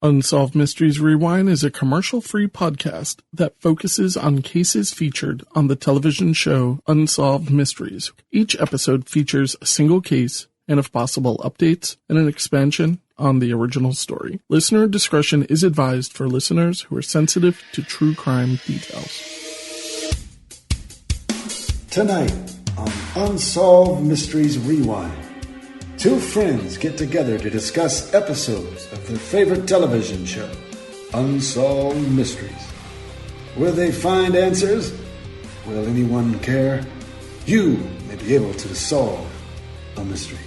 Unsolved Mysteries Rewind is a commercial-free podcast that focuses on cases featured on the television show Unsolved Mysteries. Each episode features a single case and, if possible, updates and an expansion on the original story. Listener discretion is advised for listeners who are sensitive to true crime details. Tonight on Unsolved Mysteries Rewind, two friends get together to discuss episodes of their favorite television show, Unsolved Mysteries. Will they find answers? Will anyone care? You may be able to solve a mystery.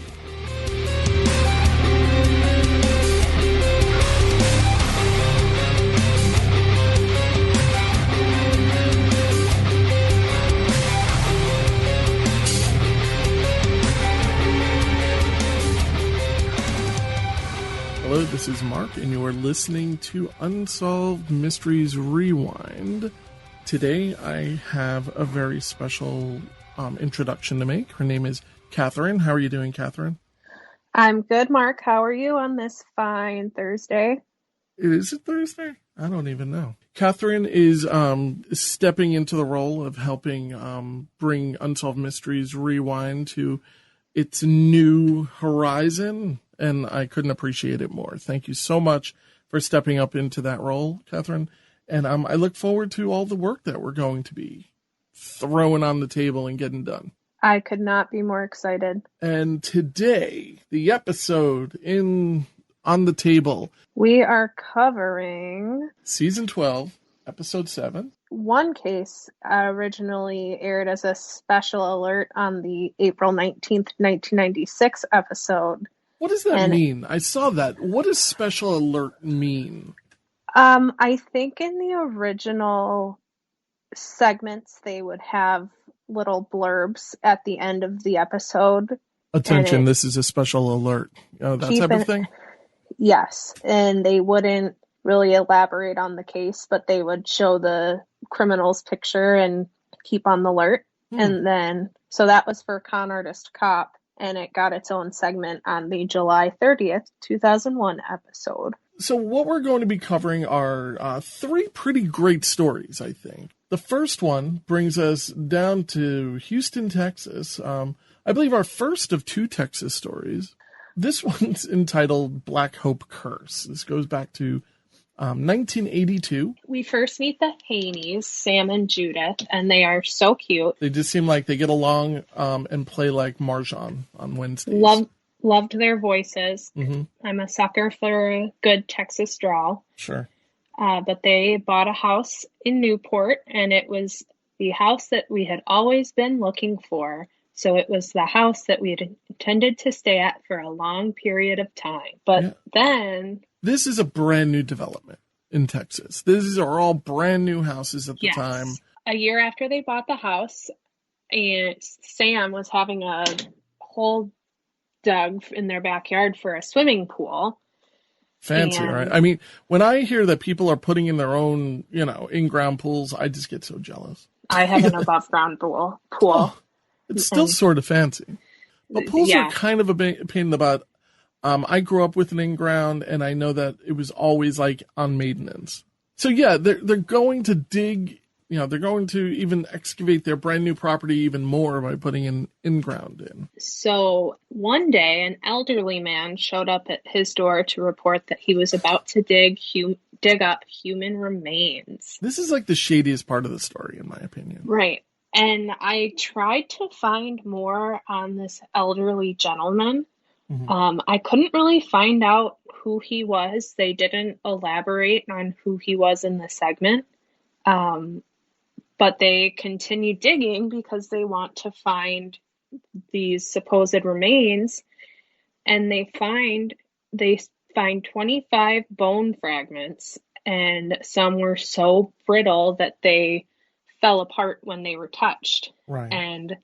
Hello, this is Mark, and you are listening to Unsolved Mysteries Rewind. Today, I have a very special introduction to make. Her name is Catharine. How are you doing, Catharine? I'm good, Mark. How are you on this fine Thursday? Is it Thursday? I don't even know. Catharine is stepping into the role of helping bring Unsolved Mysteries Rewind to its new horizon. And I couldn't appreciate it more. Thank you so much for stepping up into that role, Catharine. And I look forward to all the work that we're going to be throwing on the table and getting done. I could not be more excited. And today, the episode on the table. We are covering Season 12, Episode 7. One case originally aired as a special alert on the April 19th, 1996 episode. What does that mean? I saw that. What does special alert mean? I think in the original segments, they would have little blurbs at the end of the episode. Attention, this is a special alert. That type of thing? Yes, and they wouldn't really elaborate on the case, but they would show the criminal's picture and keep on the alert. And then, so that was for Con Artist Cop. And it got its own segment on the July 30th, 2001 episode. So what we're going to be covering are three pretty great stories, I think. The first one brings us down to Houston, Texas. I believe our first of two Texas stories. This one's entitled Black Hope Curse. This goes back to 1982. We first meet the Haneys, Sam and Judith, and they are so cute. They just seem like they get along and play like Marjan on Wednesdays. Loved their voices. Mm-hmm. I'm a sucker for a good Texas drawl. Sure. But they bought a house in Newport, and it was the house that we had always been looking for. So it was the house that we had intended to stay at for a long period of time. But then... This is a brand new development in Texas. These are all brand new houses at the time. A year after they bought the house, and Sam was having a hole dug in their backyard for a swimming pool. Fancy, right? I mean, when I hear that people are putting in their own, in-ground pools, I just get so jealous. I have an above-ground pool. Oh, it's still sort of fancy. But pools are kind of a pain in the butt. I grew up with an in-ground, and I know that it was always on maintenance. So yeah, they're going to dig, they're going to even excavate their brand new property even more by putting an in-ground in. So one day, an elderly man showed up at his door to report that he was about to dig up human remains. This is the shadiest part of the story, in my opinion. Right. And I tried to find more on this elderly gentleman. Mm-hmm. I couldn't really find out who he was. They didn't elaborate on who he was in the segment. But they continue digging because they want to find these supposed remains. And they find 25 bone fragments, and some were so brittle that they fell apart when they were touched. Right. And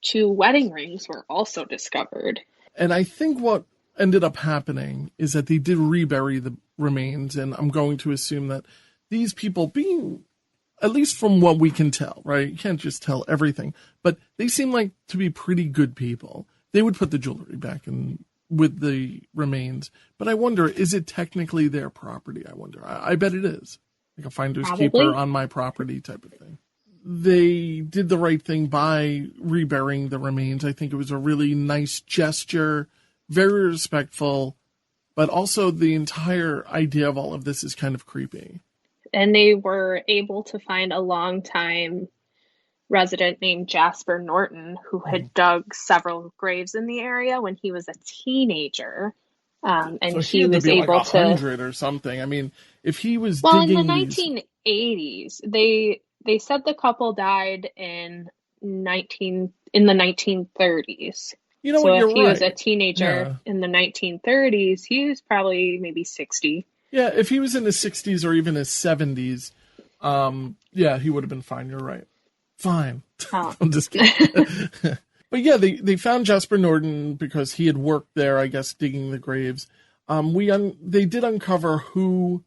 2 wedding rings were also discovered. And I think what ended up happening is that they did rebury the remains, and I'm going to assume that these people, being, at least from what we can tell, right? You can't just tell everything, but they seem to be pretty good people. They would put the jewelry back in with the remains. But I wonder, is it technically their property? I wonder. I bet it is. Like a finder's keeper on my property type of thing. They did the right thing by reburying the remains. I think it was a really nice gesture, very respectful, but also the entire idea of all of this is kind of creepy. And they were able to find a longtime resident named Jasper Norton, who had dug several graves in the area when he was a teenager. And so he was to be able like to 100 or something. I mean, if he was well, digging in the 1980s, they said the couple died in the 1930s. You know so what, if he right. was a teenager in the 1930s, he was probably maybe 60. Yeah, if he was in his 60s or even his 70s, he would have been fine. You're right. Fine. Oh. I'm just kidding. But yeah, they found Jasper Norton because he had worked there, I guess, digging the graves. They did uncover who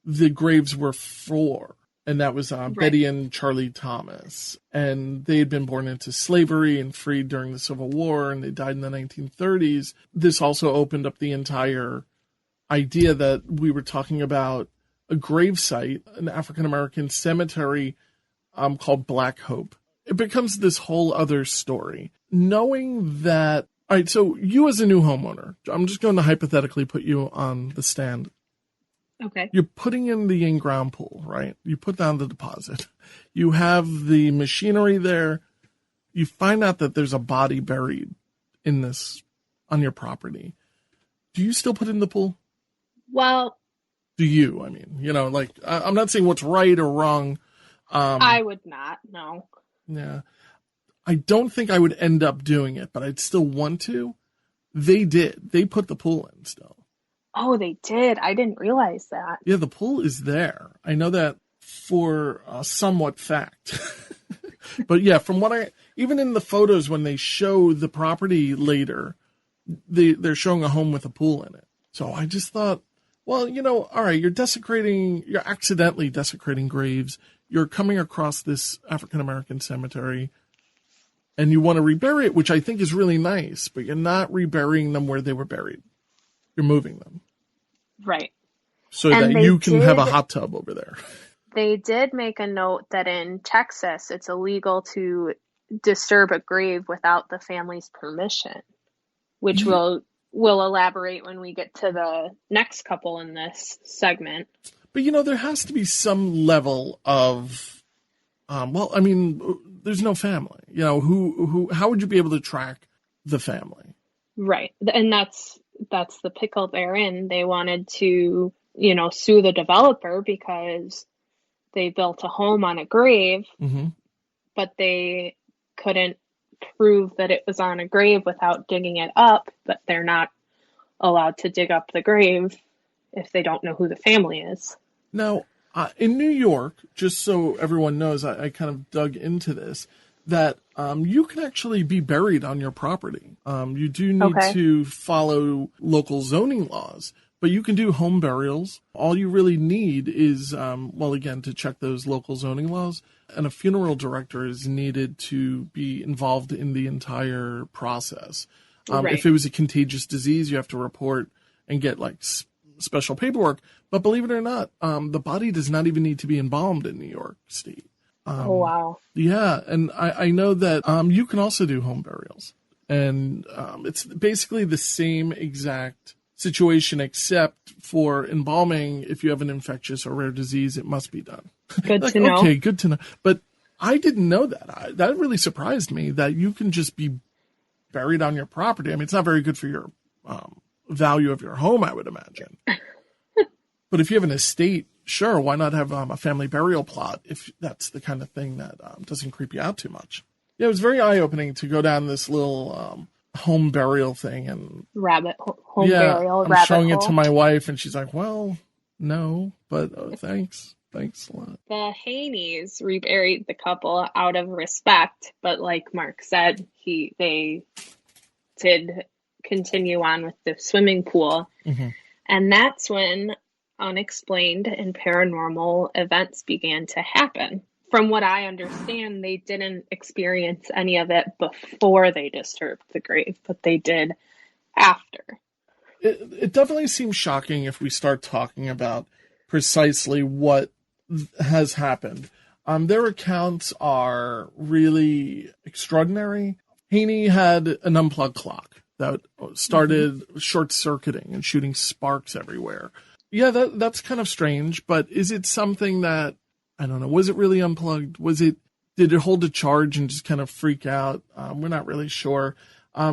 the graves were for, and that was Betty and Charlie Thomas. And they had been born into slavery and freed during the Civil War, and they died in the 1930s. This also opened up the entire idea that we were talking about a grave site, an African-American cemetery called Black Hope. It becomes this whole other story. Knowing that, all right, so you as a new homeowner, I'm just going to hypothetically put you on the stand. Okay. You're putting in the in-ground pool, right? You put down the deposit. You have the machinery there. You find out that there's a body buried in this, on your property. Do you still put in the pool? Well, do you? I mean, like, I'm not saying what's right or wrong. I would not, no. Yeah. I don't think I would end up doing it, but I'd still want to. They did. They put the pool in still. Oh, they did. I didn't realize that. Yeah, the pool is there. I know that for a somewhat fact. But yeah, from what even in the photos when they show the property later, they're showing a home with a pool in it. So I just thought, well, all right, you're accidentally desecrating graves. You're coming across this African-American cemetery and you want to rebury it, which I think is really nice, but you're not reburying them where they were buried. You're moving them. Right. So that you can have a hot tub over there. They did make a note that in Texas, it's illegal to disturb a grave without the family's permission, which we'll elaborate when we get to the next couple in this segment. But, there has to be some level of, there's no family. How would you be able to track the family? Right. And that's the pickle they're in. They wanted to, sue the developer because they built a home on a grave, but they couldn't prove that it was on a grave without digging it up, but they're not allowed to dig up the grave if they don't know who the family is. Now, in New York, just so everyone knows, I kind of dug into this, that you can actually be buried on your property. You do need to follow local zoning laws, but you can do home burials. All you really need is, to check those local zoning laws, and a funeral director is needed to be involved in the entire process. If it was a contagious disease, you have to report and get special paperwork. But believe it or not, the body does not even need to be embalmed in New York State. Oh, wow. Yeah, and I know that you can also do home burials. And it's basically the same exact situation, except for embalming, if you have an infectious or rare disease, it must be done. Good to know. Okay, good to know. But I didn't know that. That really surprised me, that you can just be buried on your property. I mean, it's not very good for your value of your home, I would imagine. But if you have an estate, sure, why not have a family burial plot if that's the kind of thing that doesn't creep you out too much? Yeah, it was very eye-opening to go down this little home burial thing. And home burial rabbit hole. I'm showing it to my wife, and she's like, well, no, but thanks. Thanks a lot. The Haneys reburied the couple out of respect, but like Mark said, they did continue on with the swimming pool. And that's when unexplained and paranormal events began to happen. From what I understand, they didn't experience any of it before they disturbed the grave, but they did after. It definitely seems shocking if we start talking about precisely what has happened. Their accounts are really extraordinary. Haney had an unplugged clock that started short-circuiting and shooting sparks everywhere. Yeah, that's kind of strange, but is it something that, I don't know, was it really unplugged? Did it hold a charge and just kind of freak out? We're not really sure.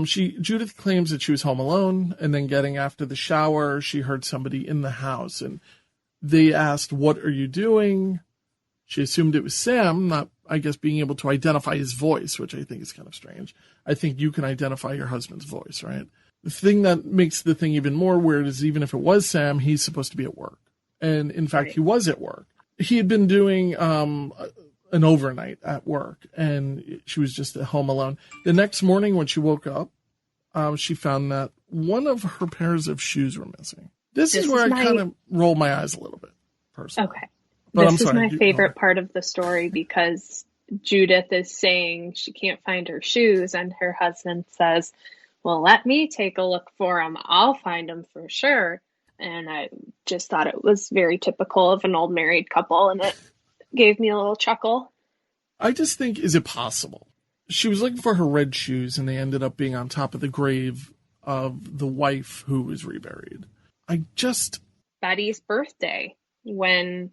Judith claims that she was home alone, and then getting after the shower, she heard somebody in the house, and they asked, "What are you doing?" She assumed it was Sam, not, I guess, being able to identify his voice, which I think is kind of strange. I think you can identify your husband's voice, right? The thing that makes the thing even more weird is even if it was Sam, he's supposed to be at work. And in fact, He was at work. He had been doing an overnight at work, and she was just at home alone. The next morning when she woke up, she found that one of her pairs of shoes were missing. This is where I kind of roll my eyes a little bit, personally. Okay. But this is my favorite part of the story because Judith is saying she can't find her shoes, and her husband says, "Well, let me take a look for them. I'll find them for sure." And I just thought it was very typical of an old married couple, and it gave me a little chuckle. I just think, is it possible? She was looking for her red shoes, and they ended up being on top of the grave of the wife who was reburied. Betty's birthday, when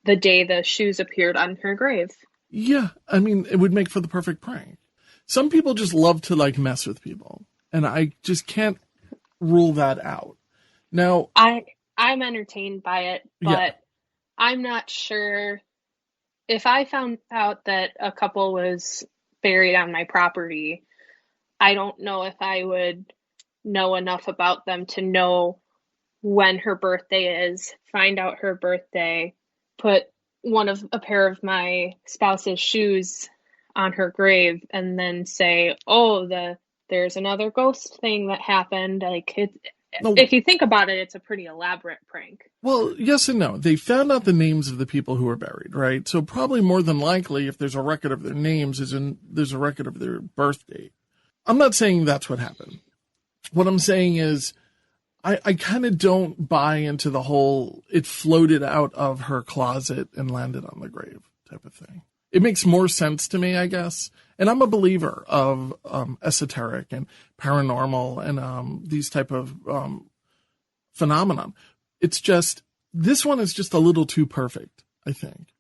the day the shoes appeared on her grave. Yeah, I mean, it would make for the perfect prank. Some people just love to, mess with people, and I just can't rule that out. Now, I'm entertained by it, but I'm not sure. If I found out that a couple was buried on my property, I don't know if I would know enough about them to know when her birthday is, find out her birthday, put a pair of my spouse's shoes on her grave, and then say, "Oh, there's another ghost thing that happened." If you think about it, it's a pretty elaborate prank. Well, yes and no. They found out the names of the people who were buried, right? So probably more than likely, if there's a record of their names, there's a record of their birth date. I'm not saying that's what happened. What I'm saying is, I kind of don't buy into the whole it floated out of her closet and landed on the grave type of thing. It makes more sense to me, I guess. And I'm a believer of esoteric and paranormal and these type of phenomenon. It's just, this one is just a little too perfect, I think,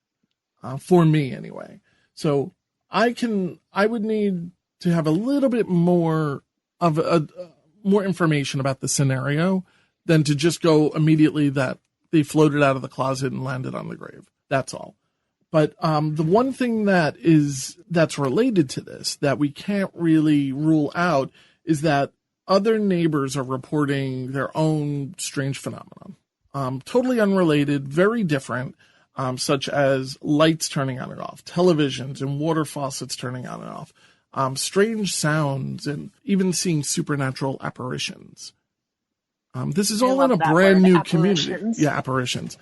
for me anyway. So I would need to have a little bit more of more information about the scenario than to just go immediately that they floated out of the closet and landed on the grave. That's all. But the one thing that's related to this that we can't really rule out is that other neighbors are reporting their own strange phenomenon. Totally unrelated, very different, such as lights turning on and off, televisions and water faucets turning on and off, strange sounds, and even seeing supernatural apparitions. This is all in a brand new community. Yeah, apparitions.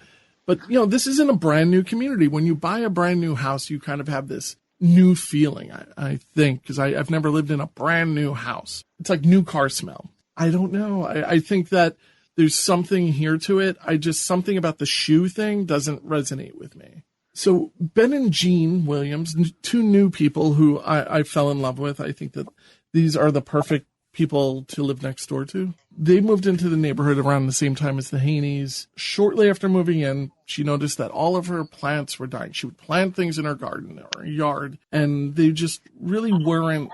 But, this isn't a brand new community. When you buy a brand new house, you kind of have this new feeling, I think, because I've never lived in a brand new house. It's like new car smell. I don't know. I think that there's something here to it. Something about the shoe thing doesn't resonate with me. So Ben and Jean Williams, two new people who I fell in love with. I think that these are the perfect people to live next door to. They moved into the neighborhood around the same time as the Haneys. Shortly after moving in, she noticed that all of her plants were dying. She would plant things in her garden or yard, and they just really weren't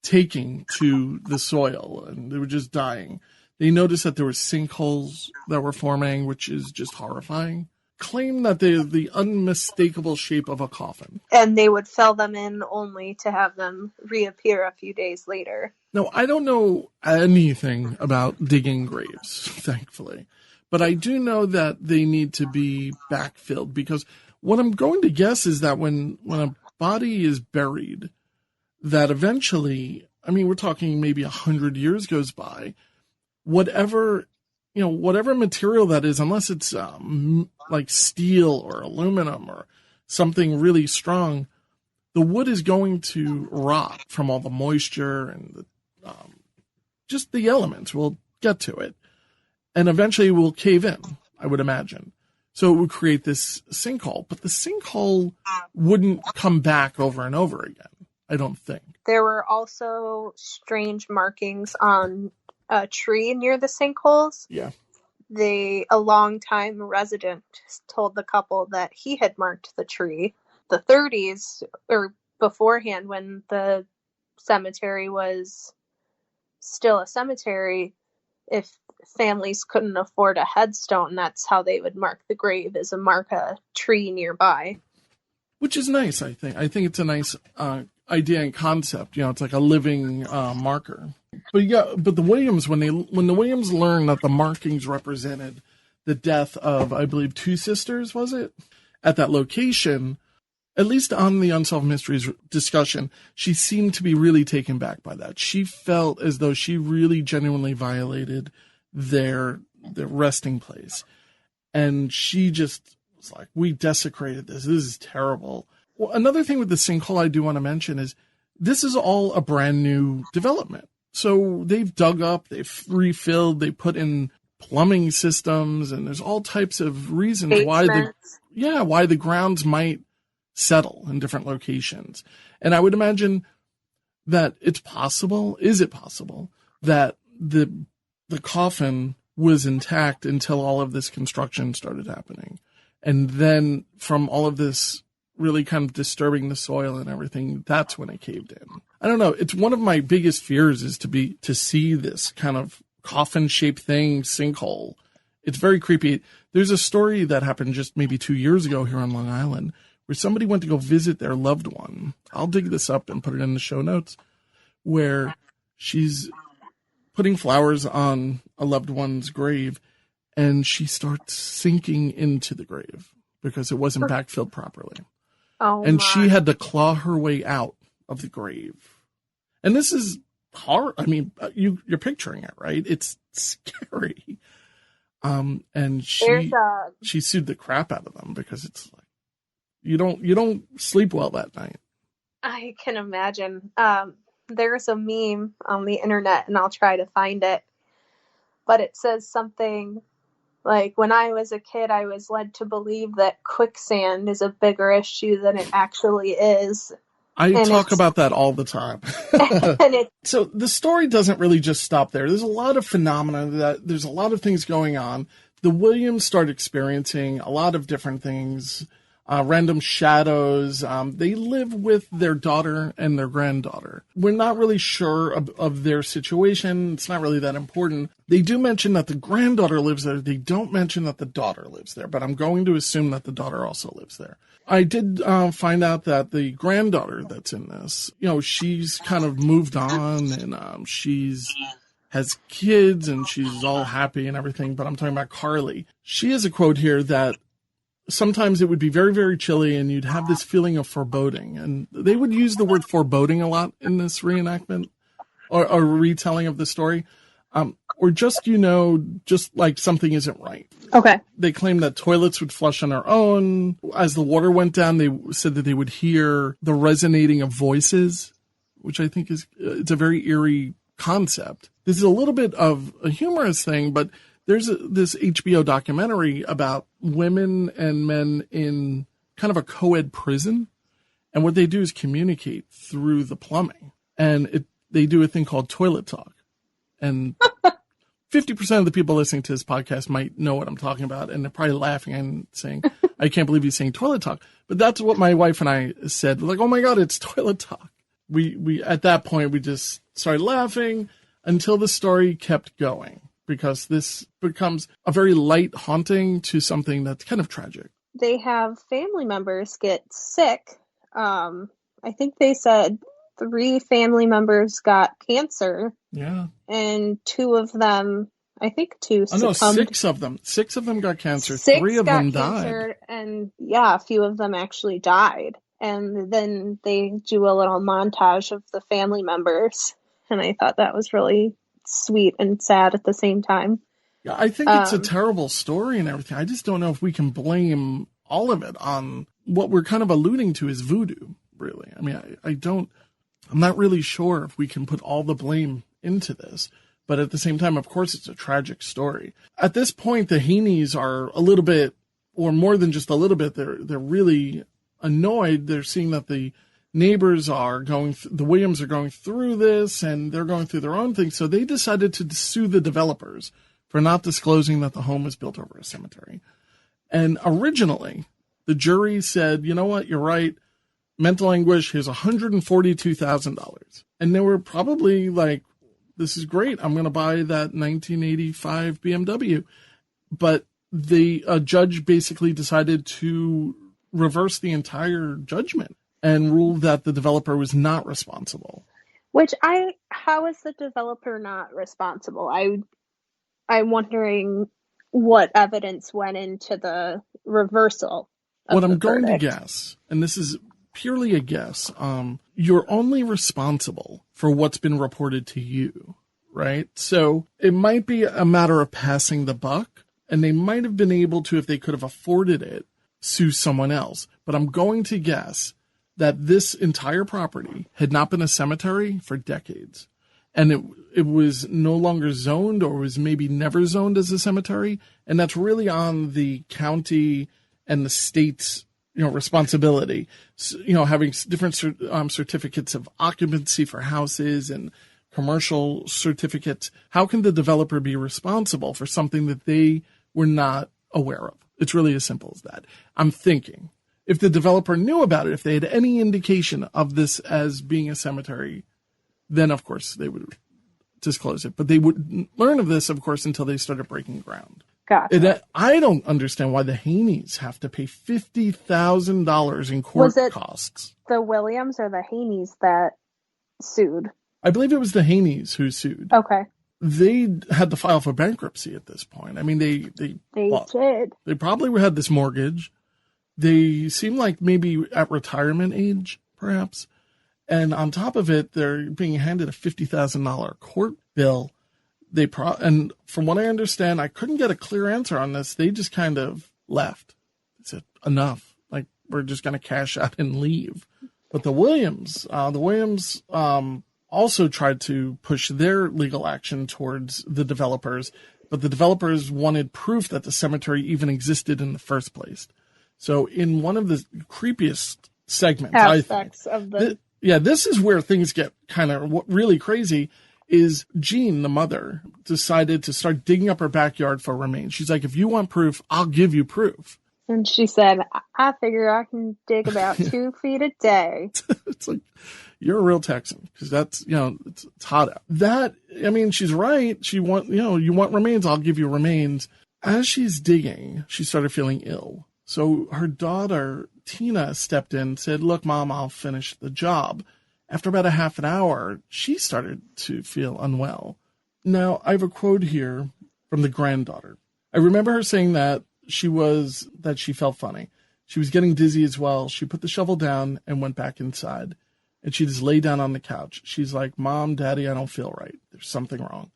taking to the soil, and they were just dying. They noticed that there were sinkholes that were forming, which is just horrifying. Claim that they're the unmistakable shape of a coffin. And they would fill them in only to have them reappear a few days later. No, I don't know anything about digging graves, thankfully. But I do know that they need to be backfilled, because what I'm going to guess is that when a body is buried, that eventually, we're talking maybe 100 years goes by, whatever material that is, unless it's like steel or aluminum or something really strong, the wood is going to rot from all the moisture and the just the elements will get to it. And eventually will cave in, I would imagine. So it would create this sinkhole. But the sinkhole wouldn't come back over and over again, I don't think. There were also strange markings on a tree near the sinkholes. Yeah. A longtime resident told the couple that he had marked the tree. The 30s, or beforehand, when the cemetery was still a cemetery, if families couldn't afford a headstone, that's how they would mark the grave, is mark a tree nearby. Which is nice, I think. I think it's a nice idea and concept. You know, it's like a living marker. But the Williams, when the Williams learned that the markings represented the death of, I believe, 2 sisters, was it? At that location, at least on the Unsolved Mysteries discussion, she seemed to be really taken back by that. She felt as though she really genuinely violated their resting place. And she just was like, we desecrated this. This is terrible. Well, another thing with the sinkhole I do want to mention is this is all a brand new development. So they've dug up, they've refilled, they put in plumbing systems, and there's all types of reasons why the grounds might settle in different locations. And I would imagine that it's possible, is it possible, that the coffin was intact until all of this construction started happening. And then from all of this really kind of disturbing the soil and everything, that's when it caved in. I don't know. It's one of my biggest fears is to see this kind of coffin-shaped thing, sinkhole. It's very creepy. There's a story that happened just maybe 2 years ago here on Long Island where somebody went to go visit their loved one. I'll dig this up and put it in the show notes, where she's putting flowers on a loved one's grave, and she starts sinking into the grave because it wasn't backfilled properly. Oh, and she had to claw her way out of the grave. And this is hard. I mean, you're picturing it, right? It's scary. And she sued the crap out of them because it's like, you don't sleep well that night. I can imagine. There's a meme on the internet, and I'll try to find it. But it says something like, when I was a kid, I was led to believe that quicksand is a bigger issue than it actually is. I talk about that all the time. So the story doesn't really just stop there. There's a lot of phenomena, there's a lot of things going on. The Williams start experiencing a lot of different things, random shadows. They live with their daughter and their granddaughter. We're not really sure of their situation. It's not really that important. They do mention that the granddaughter lives there. They don't mention that the daughter lives there, but I'm going to assume that the daughter also lives there. I did find out that the granddaughter that's in this, she's kind of moved on, and has kids, and she's all happy and everything. But I'm talking about Carly. She has a quote here that sometimes it would be very, very chilly, and you'd have this feeling of foreboding. And they would use the word foreboding a lot in this reenactment or retelling of the story. Or just like something isn't right. Okay. They claimed that toilets would flush on their own. As the water went down, they said that they would hear the resonating of voices, which I think it's a very eerie concept. This is a little bit of a humorous thing, but there's this HBO documentary about women and men in kind of a co-ed prison. And what they do is communicate through the plumbing. And they do a thing called toilet talk. And 50% of the people listening to this podcast might know what I'm talking about. And they're probably laughing and saying, I can't believe he's saying toilet talk. But that's what my wife and I said. We're like, oh my God, it's toilet talk. We at that point, we just started laughing until the story kept going, because this becomes a very light haunting to something that's kind of tragic. They have family members get sick. I think they said 3 family members got cancer. Yeah. And 2 of them, I think 2 succumbed. Oh, no, 6 of them. 6 of them got cancer. 3 of them died. And a few of them actually died. And then they do a little montage of the family members. And I thought that was really sweet and sad at the same time. Yeah, I think it's a terrible story and everything. I just don't know if we can blame all of it on what we're kind of alluding to is voodoo, really. I mean, I'm not really sure if we can put all the blame into this. But at the same time, of course, it's a tragic story. At this point, the Haneys are a little bit, or more than just a little bit, they're really annoyed. They're seeing that the neighbors are the Williams are going through this, and they're going through their own thing. So they decided to sue the developers for not disclosing that the home was built over a cemetery. And originally, the jury said, you know what, you're right. Mental anguish, here's $142,000. And they were probably like, this is great. I'm going to buy that 1985 BMW. But the judge basically decided to reverse the entire judgment and ruled that the developer was not responsible. How is the developer not responsible? I'm wondering what evidence went into the reversal of what I'm the going verdict. to guess, and this is purely a guess, you're only responsible for what's been reported to you, right? So it might be a matter of passing the buck, and they might have been able to, if they could have afforded it, sue someone else. But I'm going to guess that this entire property had not been a cemetery for decades. And it was no longer zoned, or was maybe never zoned as a cemetery. And that's really on the county and the state's, responsibility. So, having different certificates of occupancy for houses and commercial certificates. How can the developer be responsible for something that they were not aware of? It's really as simple as that. I'm thinking, if the developer knew about it, if they had any indication of this as being a cemetery, then of course they would disclose it. But they wouldn't learn of this, of course, until they started breaking ground. Gotcha. I don't understand why the Haneys have to pay $50,000 in court costs. The Williams or the Haneys that sued? I believe it was the Haneys who sued. Okay. They had to file for bankruptcy at this point. I mean, they did. They probably had this mortgage. They seem like maybe at retirement age, perhaps. And on top of it, they're being handed a $50,000 court bill. And from what I understand, I couldn't get a clear answer on this. They just kind of left. They said, enough. Like, we're just going to cash out and leave. But the Williams also tried to push their legal action towards the developers, but the developers wanted proof that the cemetery even existed in the first place. So in one of the creepiest segments, aspects of the... this is where things get kind of really crazy, is Jean, the mother, decided to start digging up her backyard for remains. She's like, if you want proof, I'll give you proof. And she said, I figure I can dig about 2 feet a day. It's like, you're a real Texan, because that's, it's hot out. She's right. You want remains, I'll give you remains. As she's digging, she started feeling ill. So her daughter, Tina, stepped in and said, look, Mom, I'll finish the job. After about a half an hour, she started to feel unwell. Now, I have a quote here from the granddaughter. I remember her saying that she felt funny. She was getting dizzy as well. She put the shovel down and went back inside. And she just lay down on the couch. She's like, Mom, Daddy, I don't feel right. There's something wrong.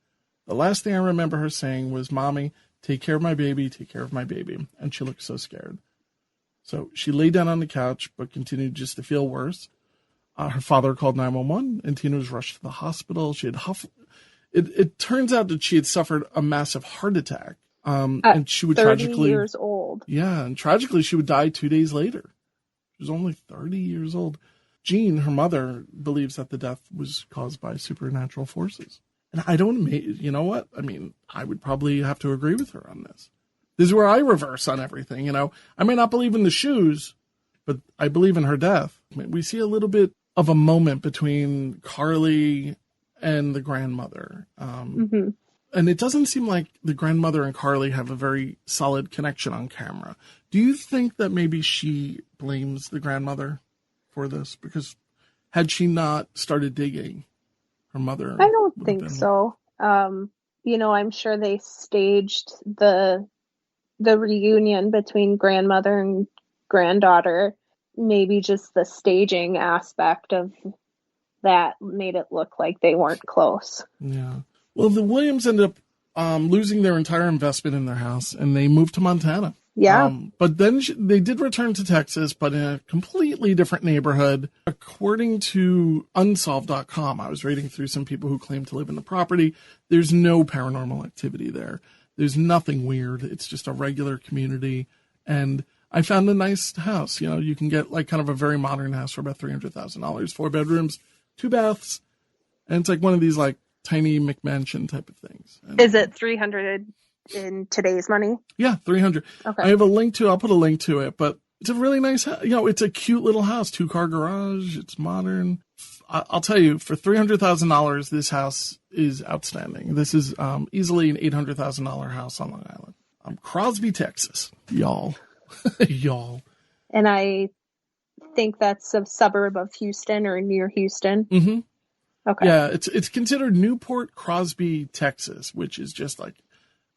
The last thing I remember her saying was, Mommy, take care of my baby, take care of my baby. And she looked so scared. So she lay down on the couch, but continued just to feel worse. Her father called 911, and Tina was rushed to the hospital. She had It turns out that she had suffered a massive heart attack. And she would 30 tragically... years old. Yeah, and tragically, she would die 2 days later. She was only 30 years old. Jean, her mother, believes that the death was caused by supernatural forces. And you know what? I would probably have to agree with her on this. This is where I reverse on everything, I may not believe in the shoes, but I believe in her death. We see a little bit of a moment between Carly and the grandmother. And it doesn't seem like the grandmother and Carly have a very solid connection on camera. Do you think that maybe she blames the grandmother for this? Because had she not started digging, her mother... I don't think so. I'm sure they staged the reunion between grandmother and granddaughter. Maybe just the staging aspect of that made it look like they weren't close. Yeah. Well, the Williams ended up losing their entire investment in their house, and they moved to Montana. Yeah. But then they did return to Texas, but in a completely different neighborhood. According to Unsolved.com, I was reading through some people who claim to live in the property. There's no paranormal activity there. There's nothing weird. It's just a regular community. And I found a nice house. You know, you can get like kind of a very modern house for about $300,000, 4 bedrooms, 2 baths. And it's like one of these like tiny McMansion type of things. And, is it 300 in today's money? Yeah, 300. Okay. I have a link to, I'll put a link to it, but it's a really nice house. You know, it's a cute little house, 2-car garage. It's modern. I'll tell you, for $300,000, this house is outstanding. This is easily an $800,000 house on Long Island. Crosby, Texas. Y'all. Y'all. And I think that's a suburb of Houston or near Houston. Mm-hmm. Okay. Yeah, it's considered Newport Crosby, Texas, which is just like,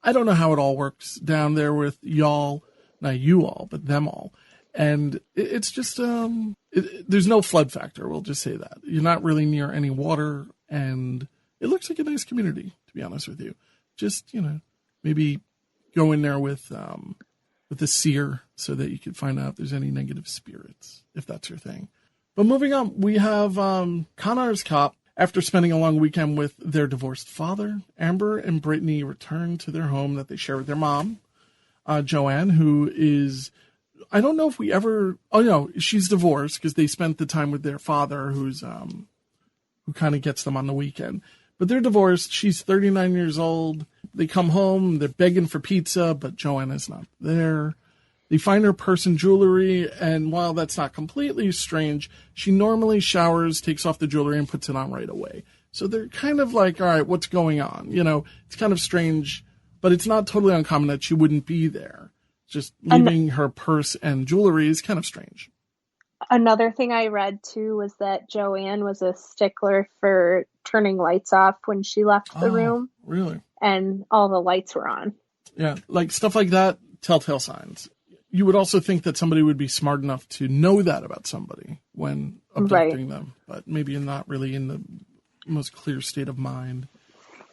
I don't know how it all works down there with y'all, not you all, but them all. And it's just, there's no flood factor. We'll just say that. You're not really near any water, and it looks like a nice community, to be honest with you. Just, you know, maybe go in there with a seer so that you can find out if there's any negative spirits, if that's your thing. But moving on, we have Con Cop. After spending a long weekend with their divorced father, Amber and Brittany return to their home that they share with their mom, Joann, who is, I don't know if we ever, oh no, she's divorced because they spent the time with their father, who kind of gets them on the weekend. But they're divorced. She's 39 years old. They come home, they're begging for pizza, but Joann is not there. They find her purse and jewelry, and while that's not completely strange, she normally showers, takes off the jewelry, and puts it on right away. So they're kind of like, all right, what's going on? You know, it's kind of strange, but it's not totally uncommon that she wouldn't be there. Just leaving her purse and jewelry is kind of strange. Another thing I read, too, was that Joann was a stickler for turning lights off when she left the room. Really? And all the lights were on. Yeah, like stuff like that, telltale signs. You would also think that somebody would be smart enough to know that about somebody when abducting them, but maybe you're not really in the most clear state of mind.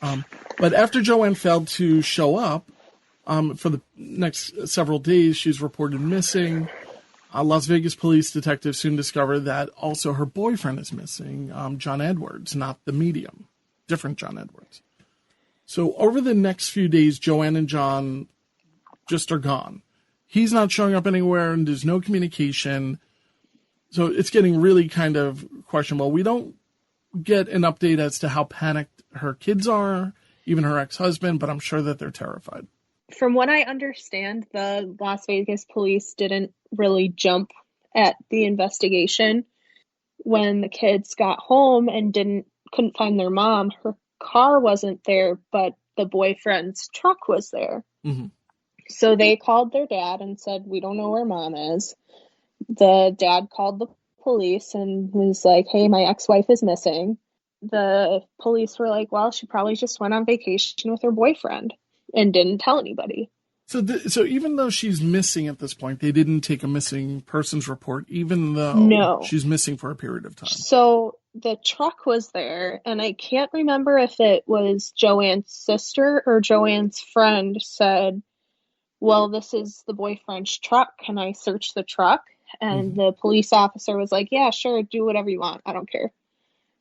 But after Joann failed to show up for the next several days, she's reported missing. Las Vegas police detectives soon discover that also her boyfriend is missing, John Edwards, not the medium, different John Edwards. So over the next few days, Joann and John just are gone. He's not showing up anywhere, and there's no communication. So it's getting really kind of questionable. We don't get an update as to how panicked her kids are, even her ex-husband, but I'm sure that they're terrified. From what I understand, the Las Vegas police didn't really jump at the investigation. When the kids got home and couldn't find their mom, her car wasn't there, but the boyfriend's truck was there. Mm-hmm. So they called their dad and said, we don't know where mom is. The dad called the police and was like, hey, my ex-wife is missing. The police were like, well, she probably just went on vacation with her boyfriend and didn't tell anybody. So even though she's missing at this point, they didn't take a missing persons report, even though she's missing for a period of time. So the truck was there, and I can't remember if it was Joann's sister or Joann's friend said, well, this is the boyfriend's truck. Can I search the truck? And the police officer was like, yeah, sure. Do whatever you want. I don't care.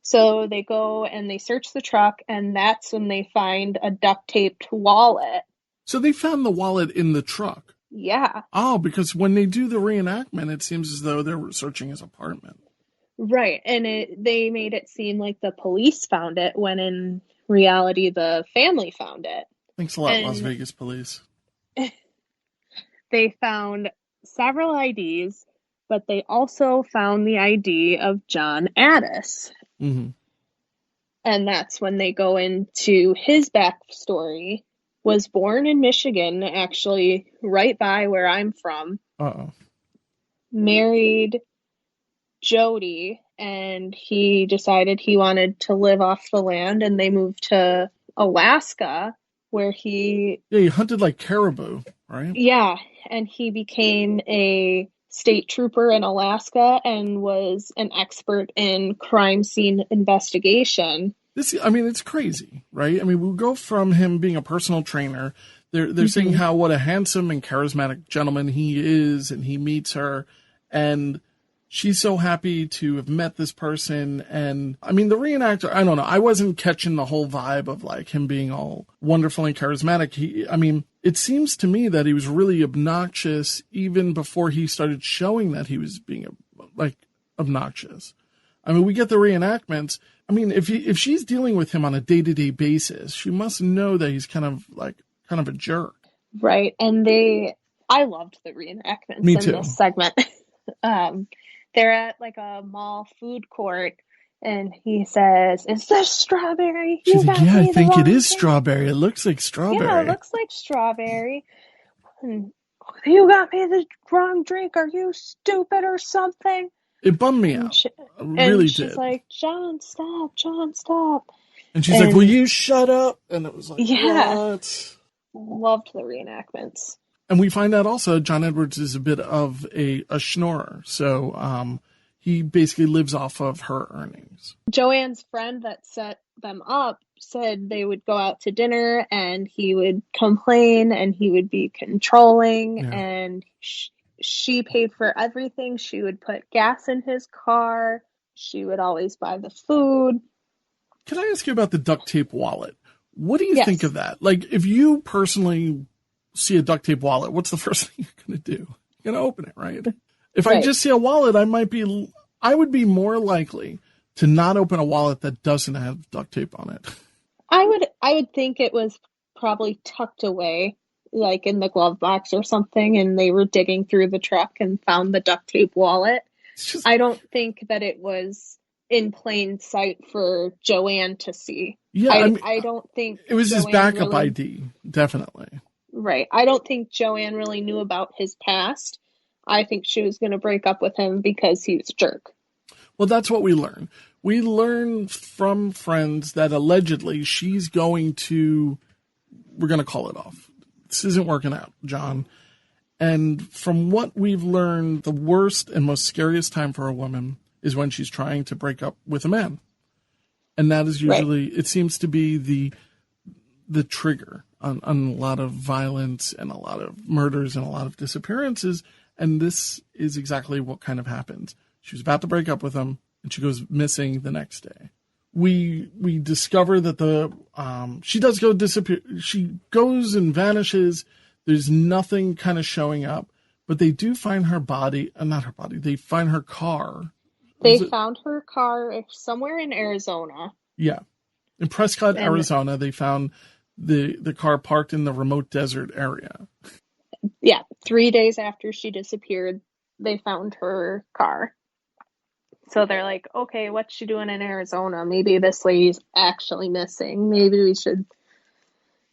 So they go and they search the truck, and that's when they find a duct taped wallet. So they found the wallet in the truck. Yeah. Oh, because when they do the reenactment, it seems as though they were searching his apartment. Right. And they made it seem like the police found it when in reality the family found it. Thanks a lot, Las Vegas police. They found several IDs, but they also found the ID of John Addis. Mm-hmm. And that's when they go into his backstory. Was born in Michigan, actually right by where I'm from. Uh-oh. Married Jody, and he decided he wanted to live off the land, and they moved to Alaska, where he hunted like caribou, right? Yeah, and he became a state trooper in Alaska and was an expert in crime scene investigation. It's crazy, right? I mean, we'll go from him being a personal trainer They're saying how what a handsome and charismatic gentleman he is, and he meets her, and she's so happy to have met this person. And I mean, the reenactor, I don't know, I wasn't catching the whole vibe of like him being all wonderful and charismatic. I mean, it seems to me that he was really obnoxious even before he started showing that he was being like obnoxious. I mean, we get the reenactments. I mean, if she's dealing with him on a day-to-day basis, she must know that he's kind of a jerk. Right. And I loved the reenactments Me in too. this segment. They're at like a mall food court, and he says, "Is this strawberry?" She's like, "Yeah, I think it is strawberry. It looks like strawberry." Yeah, it looks like strawberry. And, "You got me the wrong drink. Are you stupid or something?" It bummed me out. And she's like, "John, stop. John, stop." And she's like, "Will you shut up?" And it was like, what? Loved the reenactments. And we find out also John Edwards is a bit of a schnorrer. So he basically lives off of her earnings. Joann's friend that set them up said they would go out to dinner and he would complain and he would be controlling. Yeah. And she paid for everything. She would put gas in his car. She would always buy the food. Can I ask you about the duct tape wallet? What do you think of that? Like, if you personally see a duct tape wallet, what's the first thing you're going to do? You're going to open it, right? If I just see a wallet, I would be more likely to not open a wallet that doesn't have duct tape on it. I would think it was probably tucked away, like in the glove box or something, and they were digging through the truck and found the duct tape wallet. I don't think that it was in plain sight for Joann to see. Yeah, I don't think it was his backup ID, definitely. Right. I don't think Joann really knew about his past. I think she was going to break up with him because he was a jerk. Well, that's what we learn. We learn from friends that allegedly she's going to, we're going to call it off. This isn't working out, John. And from what we've learned, the worst and most scariest time for a woman is when she's trying to break up with a man. And that is usually, it seems to be the trigger on a lot of violence and a lot of murders and a lot of disappearances. And this is exactly what kind of happens. She was about to break up with him, and she goes missing the next day. We discover that she does go disappear. She goes and vanishes. There's nothing kind of showing up, but they do find her body. Not her body. They find her car. They found her car somewhere in Arizona. Yeah. In Prescott, Arizona, they found the car parked in the remote desert area. Yeah. 3 days after she disappeared, they found her car. So they're like, okay, what's she doing in Arizona? Maybe this lady's actually missing. Maybe we should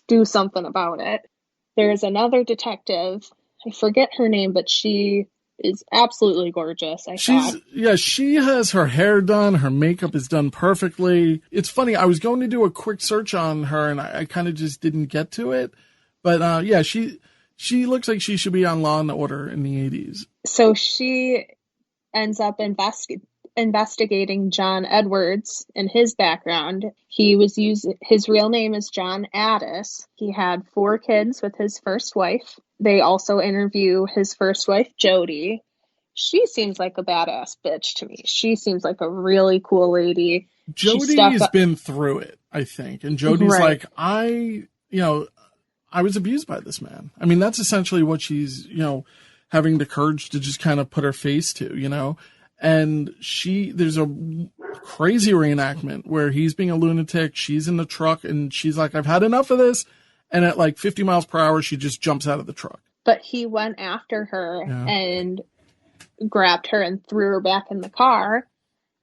do something about it. There's another detective. I forget her name, but she is absolutely gorgeous. She has her hair done. Her makeup is done perfectly. It's funny. I was going to do a quick search on her, and I kind of just didn't get to it. But she looks like she should be on Law and Order in the 80s. So she ends up investigating John Edwards and his background. His real name is John Addis. He had 4 kids with his first wife. They also interview his first wife, Jody. She seems like a badass bitch to me. She seems like a really cool lady. Jody has been through it, I think. And Jody's like, I was abused by this man. I mean, that's essentially what she's, having the courage to just kind of put her face to, And there's a crazy reenactment where he's being a lunatic. She's in the truck and she's like, I've had enough of this. And at like 50 miles per hour, she just jumps out of the truck. But he went after her and grabbed her and threw her back in the car.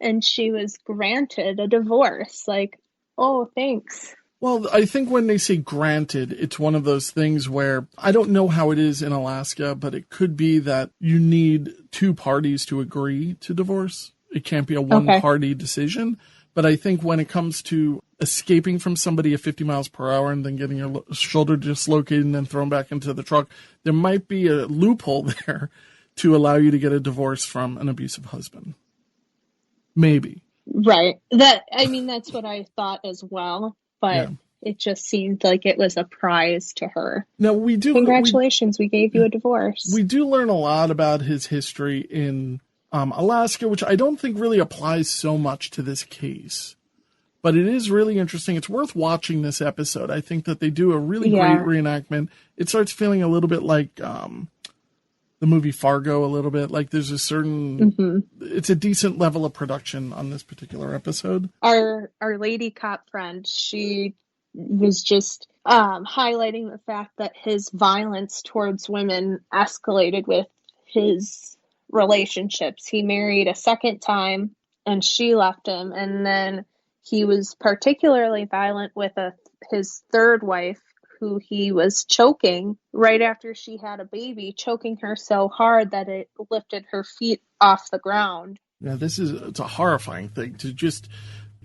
And she was granted a divorce. Like, oh, thanks. Well, I think when they say granted, it's one of those things where I don't know how it is in Alaska, but it could be that you need 2 parties to agree to divorce. It can't be a one-party decision. But I think when it comes to escaping from somebody at 50 miles per hour and then getting your shoulder dislocated and then thrown back into the truck, there might be a loophole there to allow you to get a divorce from an abusive husband. Maybe. Right. That's what I thought as well. But it just seemed like it was a prize to her. Now, we do... Congratulations, we gave you a divorce. We do learn a lot about his history in Alaska, which I don't think really applies so much to this case. But it is really interesting. It's worth watching this episode. I think that they do a really great reenactment. It starts feeling a little bit like the movie Fargo a little bit. Like there's a certain... It's a decent level of production on this particular episode. Our lady cop friend, she was just highlighting the fact that his violence towards women escalated with his relationships. He married a second time and she left him. And then he was particularly violent with his third wife, who he was choking right after she had a baby, choking her so hard that it lifted her feet off the ground. Yeah, it's a horrifying thing to just,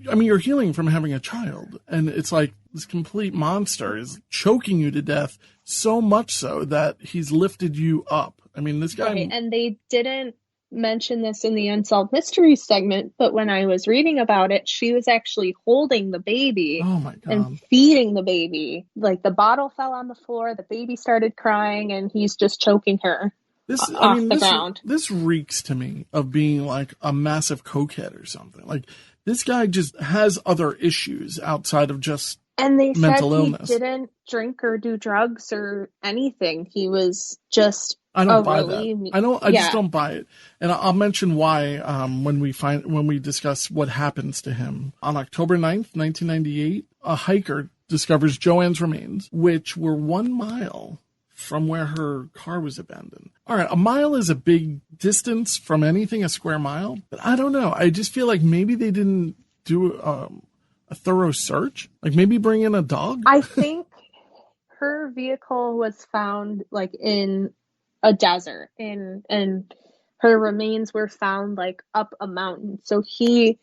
I mean, you're healing from having a child, and it's like this complete monster is choking you to death, so much so that he's lifted you up. I mean, this guy... Right, and they didn't mention this in the Unsolved Mysteries segment, but when I was reading about it, she was actually holding the baby and feeding the baby. Like the bottle fell on the floor, the baby started crying, and he's just choking her off the ground. This reeks to me of being like a massive cokehead or something. Like this guy just has other issues outside of just mental illness. He didn't drink or do drugs or anything. He was just... I don't buy that. I just don't buy it. And I'll mention why when we discuss what happens to him. On October 9th, 1998, a hiker discovers Joann's remains, which were 1 mile from where her car was abandoned. All right, a mile is a big distance from anything, a square mile. But I don't know. I just feel like maybe they didn't do a thorough search. Like maybe bring in a dog. I think her vehicle was found like in a desert, and her remains were found like up a mountain. So he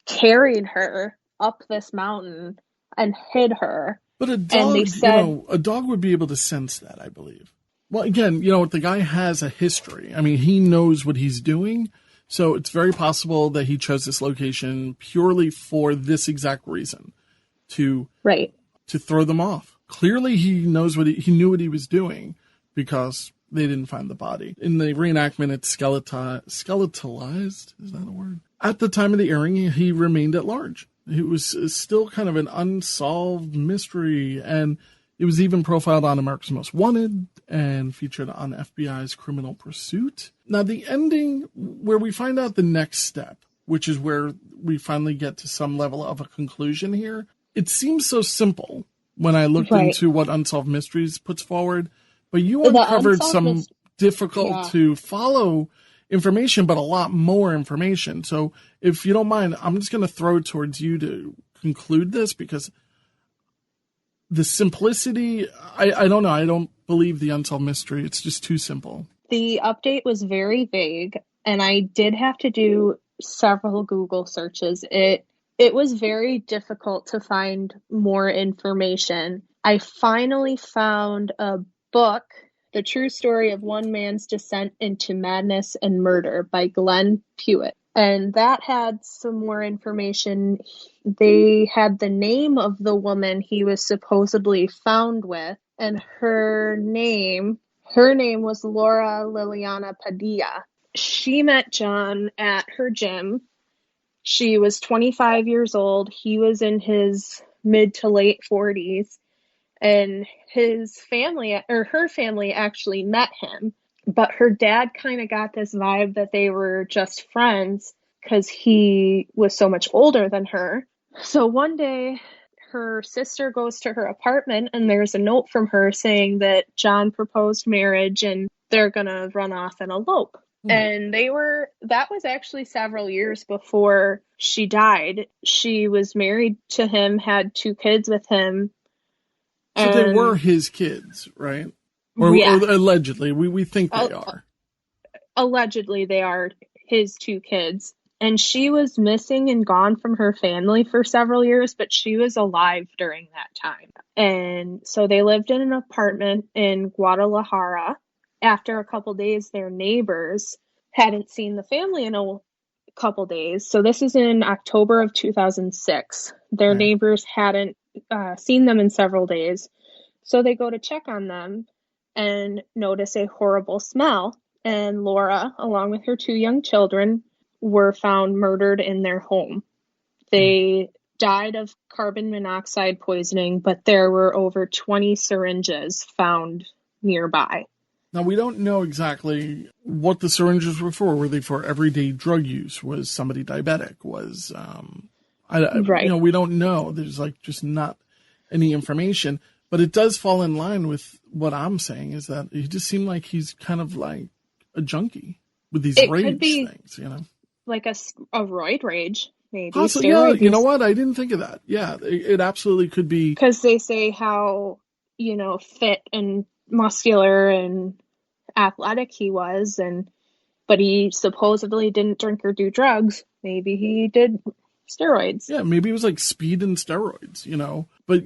carried her up this mountain and hid her. But a dog, and they said, a dog would be able to sense that, I believe. Well, again, the guy has a history. I mean, he knows what he's doing. So it's very possible that he chose this location purely for this exact reason, to throw them off. Clearly, he knows he knew what he was doing because they didn't find the body. In the reenactment, it's skeletalized. Is that a word? At the time of the airing, he remained at large. It was still kind of an unsolved mystery, and it was even profiled on America's Most Wanted and featured on FBI's Criminal Pursuit. Now, the ending, where we find out the next step, which is where we finally get to some level of a conclusion here, it seems so simple when I looked into what Unsolved Mysteries puts forward. But you uncovered some difficult to follow information, but a lot more information. So if you don't mind, I'm just going to throw it towards you to conclude this, because the simplicity, I don't know. I don't believe the Unsolved Mystery. It's just too simple. The update was very vague, and I did have to do several Google searches. It was very difficult to find more information. I finally found a book, The True Story of One Man's Descent into Madness and Murder by Glenn Pewitt. And that had some more information. They had the name of the woman he was supposedly found with, and her name was Laura Liliana Padilla. She met John at her gym. She was 25 years old. He was in his mid to late 40s. And her family actually met him, but her dad kind of got this vibe that they were just friends because he was so much older than her. So one day, her sister goes to her apartment, and there's a note from her saying that John proposed marriage and they're gonna run off and elope. And that was actually several years before she died. She was married to him, had 2 kids with him. So they were his kids, right? Or allegedly. We think they are. Allegedly, they are his 2 kids. And she was missing and gone from her family for several years, but she was alive during that time. And so they lived in an apartment in Guadalajara. After a couple days, their neighbors hadn't seen the family in a couple days. So this is in October of 2006. Their neighbors hadn't seen them in several days. So they go to check on them and notice a horrible smell. And Laura, along with her 2 young children, were found murdered in their home. They died of carbon monoxide poisoning, but there were over 20 syringes found nearby. Now, we don't know exactly what the syringes were for. Were they for everyday drug use? Was somebody diabetic? Was, Right. We don't know. There's just not any information. But it does fall in line with what I'm saying, is that he just seemed like he's kind of like a junkie with these rage things, Like a roid rage, maybe. Also, yeah, you know what? I didn't think of that. Yeah, it absolutely could be. Because they say how, fit and muscular and athletic he was, but he supposedly didn't drink or do drugs. Maybe he did steroids. Yeah, maybe it was like speed and steroids, But,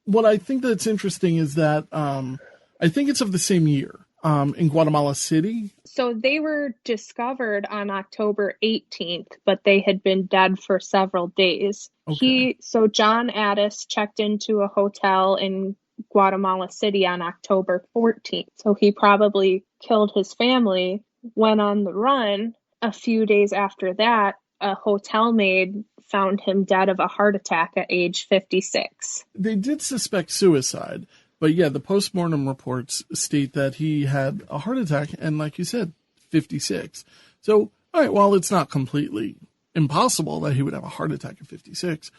what I think that's interesting is that I think it's of the same year in Guatemala City. So they were discovered on October 18th, but they had been dead for several days. Okay. So John Addis checked into a hotel in Guatemala City on October 14th. So he probably killed his family, went on the run. A few days after that, a hotel maid found him dead of a heart attack at age 56. They did suspect suicide, but yeah, the postmortem reports state that he had a heart attack and, like you said, 56. So, all right, while it's not completely impossible that he would have a heart attack at 56,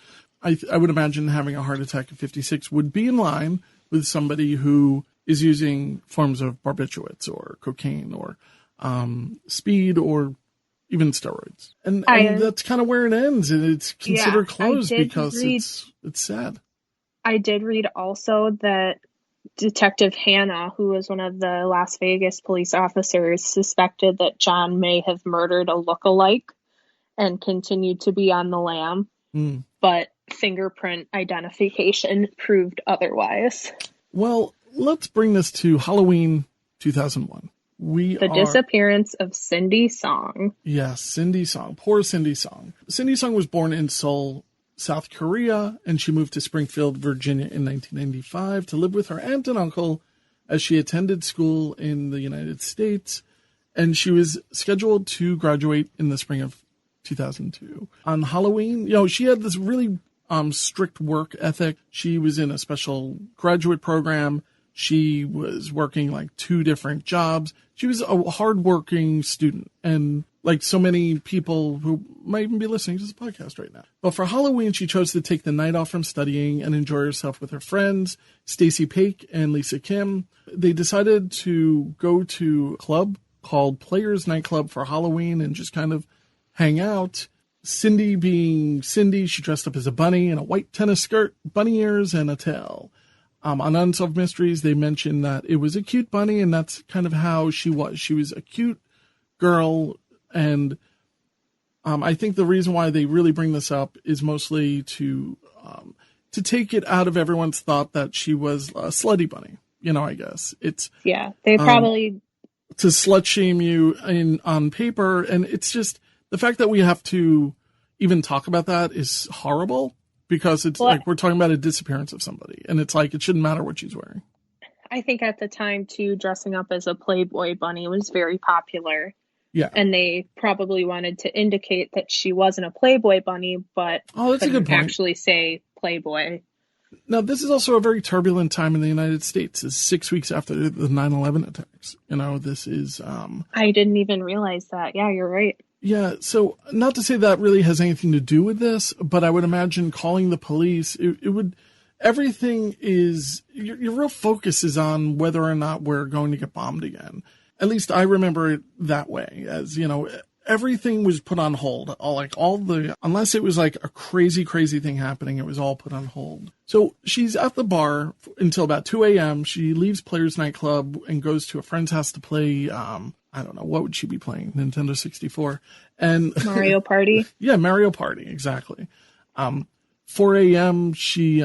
I would imagine having a heart attack at 56 would be in line with somebody who is using forms of barbiturates or cocaine or speed or even steroids. And that's kind of where it ends. And it's considered closed because it's sad. I did read also that Detective Hannah, who was one of the Las Vegas police officers, suspected that John may have murdered a lookalike and continued to be on the lam. But fingerprint identification proved otherwise. Well, let's bring this to Halloween 2001. The disappearance of Cindy Song. Yes, Cindy Song. Poor Cindy Song. Cindy Song was born in Seoul, South Korea, and she moved to Springfield, Virginia in 1995 to live with her aunt and uncle as she attended school in the United States. And she was scheduled to graduate in the spring of 2002. On Halloween, she had this really strict work ethic. She was in a special graduate program. She was working 2 different jobs. She was a hardworking student, and like so many people who might even be listening to this podcast right now. But for Halloween, she chose to take the night off from studying and enjoy herself with her friends, Stacy Paik and Lisa Kim. They decided to go to a club called Players Nightclub for Halloween and just kind of hang out. Cindy being Cindy, she dressed up as a bunny in a white tennis skirt, bunny ears, and a tail. On Unsolved Mysteries, they mentioned that it was a cute bunny, and that's kind of how she was. She was a cute girl, and I think the reason why they really bring this up is mostly to take it out of everyone's thought that she was a slutty bunny. I guess it's they probably to slut shame you on paper, and it's just the fact that we have to even talk about that is horrible. Because it's we're talking about a disappearance of somebody. And it's it shouldn't matter what she's wearing. I think at the time, too, dressing up as a Playboy bunny was very popular. Yeah. And they probably wanted to indicate that she wasn't a Playboy bunny, but that's a good point. Actually say Playboy. Now, this is also a very turbulent time in the United States. It's 6 weeks after the 9/11 attacks. This is... I didn't even realize that. Yeah, you're right. Yeah, so not to say that really has anything to do with this, but I would imagine calling the police, it would, everything is, your real focus is on whether or not we're going to get bombed again. At least I remember it that way, as, everything was put on hold. Unless it was a crazy, crazy thing happening, it was all put on hold. So she's at the bar until about 2 a.m. She leaves Players Nightclub and goes to a friend's house to play, I don't know, what would she be playing? Nintendo 64. And Mario Party? Yeah, Mario Party, exactly. 4 a.m., Stacy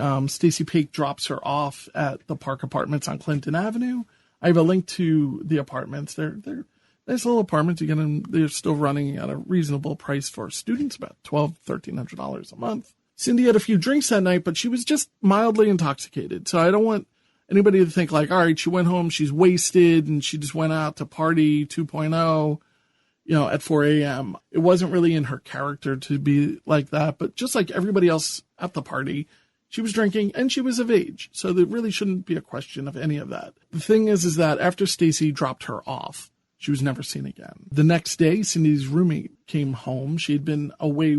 Paik drops her off at the Park Apartments on Clinton Avenue. I have a link to the apartments. They're nice little apartments. They're still running at a reasonable price for students, about $1,200, $1,300 a month. Cindy had a few drinks that night, but she was just mildly intoxicated. So I don't want anybody to think like, all right, she went home, she's wasted, and she just went out to party 2.0, at 4 a.m. It wasn't really in her character to be like that, but just like everybody else at the party, she was drinking and she was of age. So there really shouldn't be a question of any of that. The thing is that after Stacy dropped her off, she was never seen again. The next day, Cindy's roommate came home. She had been away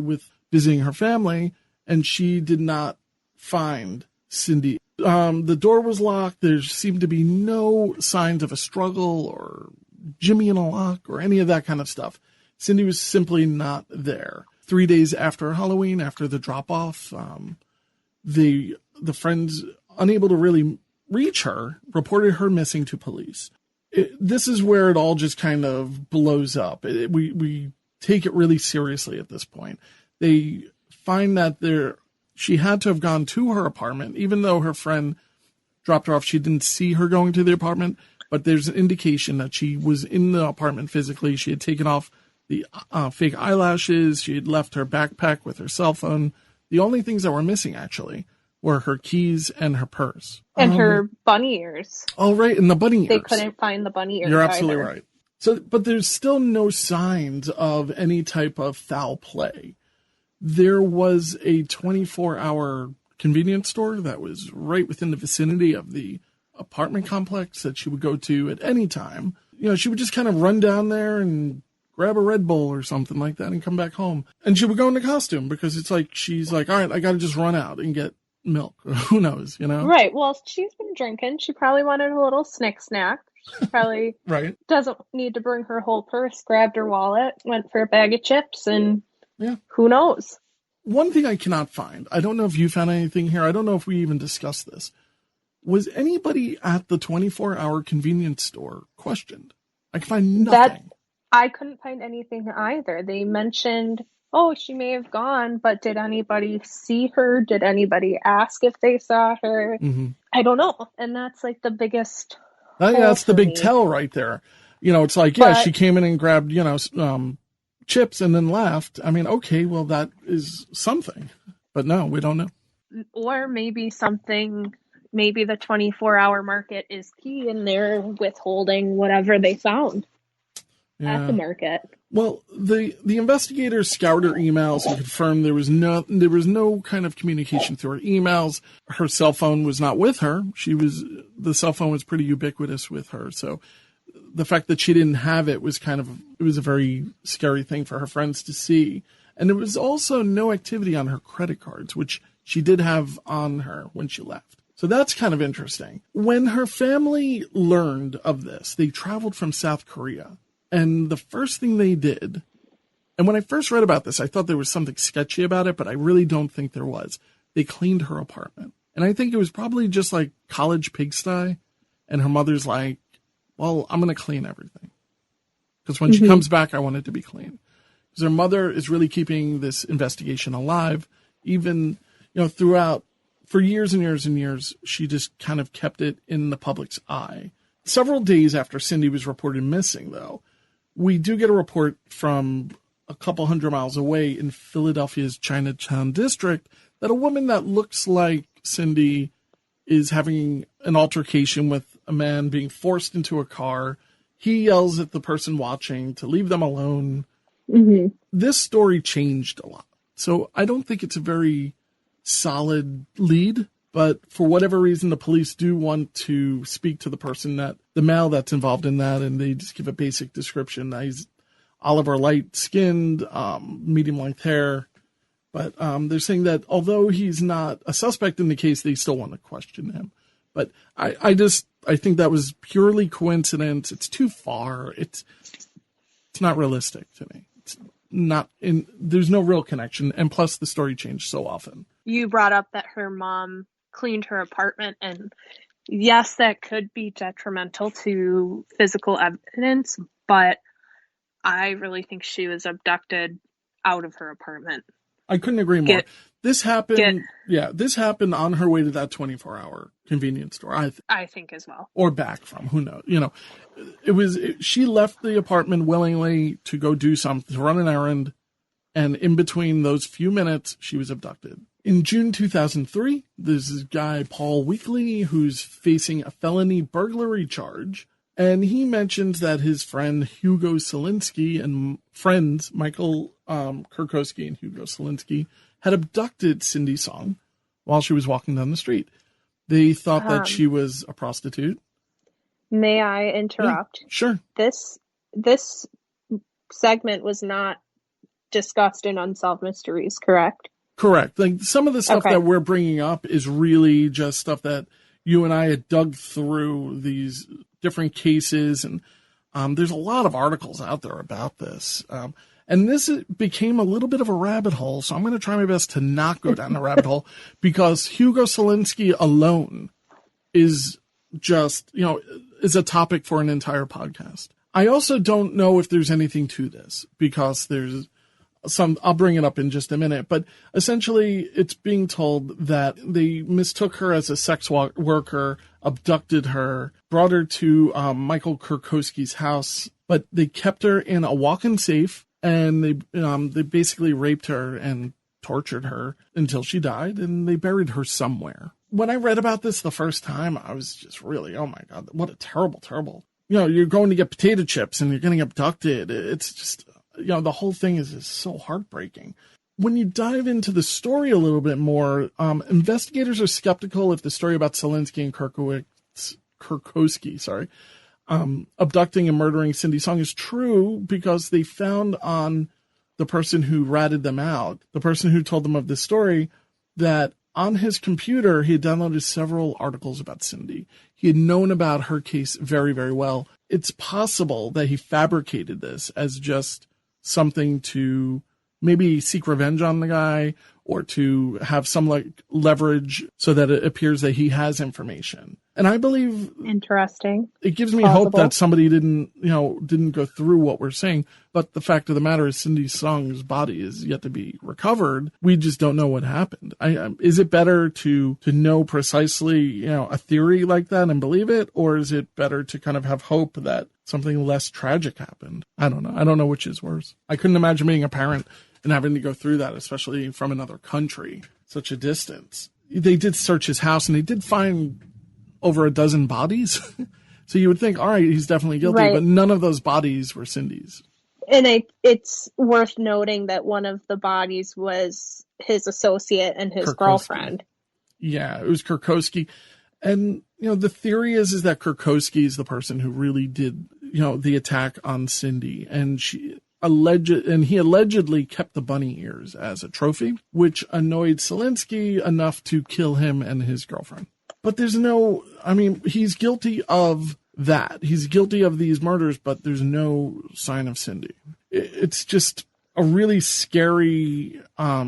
visiting her family, and she did not find Cindy. The door was locked. There seemed to be no signs of a struggle or Jimmy in a lock or any of that kind of stuff. Cindy was simply not there. 3 days after Halloween, after the drop-off, the friends, unable to really reach her, reported her missing to police. This is where it all just kind of blows up. We take it really seriously at this point. They find that she had to have gone to her apartment, even though her friend dropped her off. She didn't see her going to the apartment, but there's an indication that she was in the apartment physically. She had taken off the fake eyelashes. She had left her backpack with her cell phone. The only things that were missing, actually, were her keys and her purse. And her bunny ears. Oh, right, and the bunny ears. They couldn't find the bunny ears. You're absolutely either. right. So, but there's still no signs of any type of foul play. There was a 24-hour convenience store that was right within the vicinity of the apartment complex that she would go to at any time. She would just kind of run down there and grab a Red Bull or something like that and come back home. And she would go into costume because it's like, she's like, all right, I got to just run out and get milk. Who knows, Right. Well, she's been drinking. She probably wanted a little snack. She probably right. Doesn't need to bring her whole purse, grabbed her wallet, went for a bag of chips, and who knows? One thing I cannot find, I don't know if you found anything here, I don't know if we even discussed this, was anybody at the 24-hour convenience store questioned? I can find nothing. I couldn't find anything either. They mentioned, she may have gone, but did anybody see her? Did anybody ask if they saw her? Mm-hmm. I don't know. And that's like the biggest... That's the big tell right there. It's like, she came in and grabbed, chips and then left. I mean, okay, well, that is something. But no, we don't know. Or maybe the 24-hour market is key and they're withholding whatever they found at the market. Well, the investigators scoured her emails and confirmed there was no kind of communication through her emails. Her cell phone was not with her. The cell phone was pretty ubiquitous with her. So the fact that she didn't have it was it was a very scary thing for her friends to see. And there was also no activity on her credit cards, which she did have on her when she left. So that's kind of interesting. When her family learned of this, they traveled from South Korea. And the first thing they did, and when I first read about this, I thought there was something sketchy about it, but I really don't think there was. They cleaned her apartment. And I think it was probably just like college pigsty. And her mother's like, well, I'm going to clean everything. Because when she comes back, I want it to be clean. Because her mother is really keeping this investigation alive. Even, throughout, for years and years and years, she just kind of kept it in the public's eye. Several days after Cindy was reported missing, though, we do get a report from a couple hundred miles away in Philadelphia's Chinatown district that a woman that looks like Cindy is having an altercation with a man being forced into a car. He yells at the person watching to leave them alone. Mm-hmm. This story changed a lot. So I don't think it's a very solid lead, but for whatever reason, the police do want to speak to the male that's involved in that, and they just give a basic description. He's Oliver light-skinned, medium-length hair. But they're saying that although he's not a suspect in the case, they still want to question him. But I think that was purely coincidence. It's too far. It's not realistic to me. There's no real connection. And plus the story changed so often. You brought up that her mom cleaned her apartment, and yes, that could be detrimental to physical evidence, but I really think she was abducted out of her apartment. I couldn't agree more. This happened on her way to that 24-hour convenience store. I think as well. Or back from, who knows? She left the apartment willingly to go do something, to run an errand, and in between those few minutes, she was abducted. In June 2003, there's this guy, Paul Weekly, who's facing a felony burglary charge. And he mentions that his friend Hugo Selinski and friends Michael Kurkowski and Hugo Selinski had abducted Cindy Song while she was walking down the street. They thought that she was a prostitute. May I interrupt? Yeah, sure. This segment was not discussed in Unsolved Mysteries, correct? Correct. Like some of the stuff that we're bringing up is really just stuff that you and I had dug through these different cases, and there's a lot of articles out there about this. And this became a little bit of a rabbit hole, so I'm going to try my best to not go down the rabbit hole, because Hugo Selinski alone is just, is a topic for an entire podcast. I also don't know if there's anything to this, because there's I'll bring it up in just a minute, but essentially it's being told that they mistook her as a sex worker, abducted her, brought her to Michael Kurkowski's house, but they kept her in a walk-in safe, and they basically raped her and tortured her until she died, and they buried her somewhere. When I read about this the first time, I was just really, oh my God, what a terrible, terrible. You're going to get potato chips and you're getting abducted. It's just, the whole thing is just so heartbreaking. When you dive into the story a little bit more, investigators are skeptical if the story about Selinski and Kurkowski, abducting and murdering Cindy Song is true, because they found on the person who ratted them out, the person who told them of this story, that on his computer, he had downloaded several articles about Cindy. He had known about her case very, very well. It's possible that he fabricated this as just something to maybe seek revenge on the guy, or to have some leverage so that it appears that he has information. And I believe interesting. It gives me hope that somebody didn't go through what we're saying. But the fact of the matter is, Cindy Song's body is yet to be recovered. We just don't know what happened. Is it better to know precisely, a theory like that and believe it? Or is it better to kind of have hope that something less tragic happened? I don't know. I don't know which is worse. I couldn't imagine being a parent and having to go through that, especially from another country, such a distance. They did search his house, and they did find over a dozen bodies. So you would think, all right, he's definitely guilty, right. But none of those bodies were Cindy's. And it's worth noting that one of the bodies was his associate and his girlfriend. Yeah, it was Kurkowski. And, the theory is that Kurkowski is the person who really did, the attack on Cindy. And he allegedly kept the bunny ears as a trophy, which annoyed Selinski enough to kill him and his girlfriend. But he's guilty of that. He's guilty of these murders, but there's no sign of Cindy. It's just a really scary